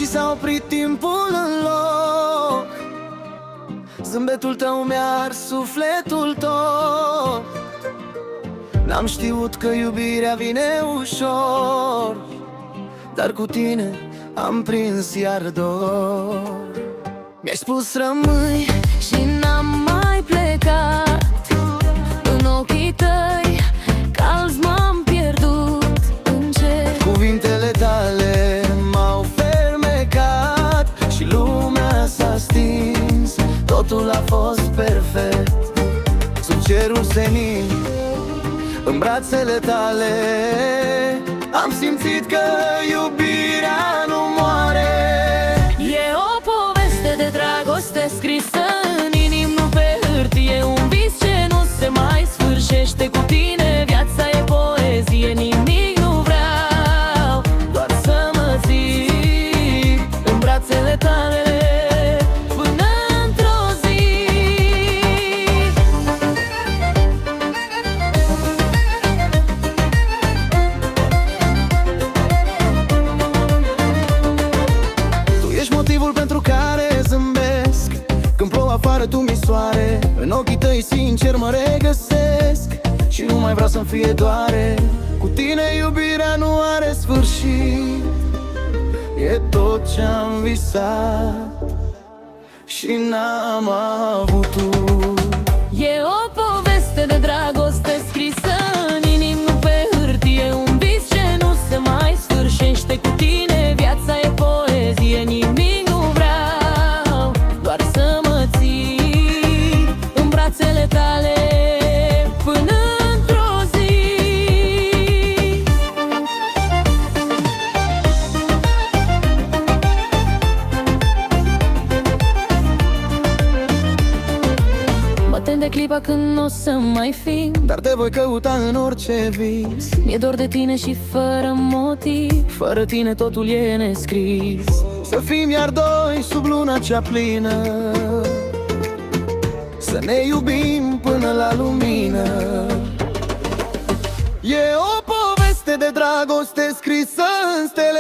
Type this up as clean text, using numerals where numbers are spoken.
și s-a oprit timpul în loc. Zâmbetul tău mi-a ars sufletul tot. N-am știut că iubirea vine ușor, dar cu tine am prins iar dor. Mi-ai spus rămâi și n-am mai plecat. În ochii tăi calzi m-am pierdut încet. Cuvintele tale m-au fermecat și lumea s-a stins. Totul a fost perfect sub cerul senin. În brațele tale am simțit că iubirea nu moare. E o poveste de dragoste scrisă în inim, nu pe hârtie. Un vis ce nu se mai sfârșește. Cu tine viața e poezie, nimic nu vreau, doar să mă ții în brațele tale până într-o zi. Tu ești motivul pentru care zâmbesc. Când plouă afară, tu mi soare. În ochii tăi sincer mă regăsesc și nu mai vreau să-mi fie doare. Cu tine iubirea nu are sfârșit. E tot ce-am visat și n-am avut tu. E o poveste de dragoste scrisă în inim, nu pe hârtie. Un vis ce nu se mai sfârșește. Cu tine viața e poezie, nimic nu vreau, doar să mă ții în brațele tale până într-o zi. Mă tem de clipa când n-o să mai fim, Dar te voi căuta în orice vis. mi-e dor de tine și fără motiv. Fără tine totul e nescris. Să fim iar doi sub luna cea plină, să ne iubim până la lumină. E o poveste de dragoste scrisă în stele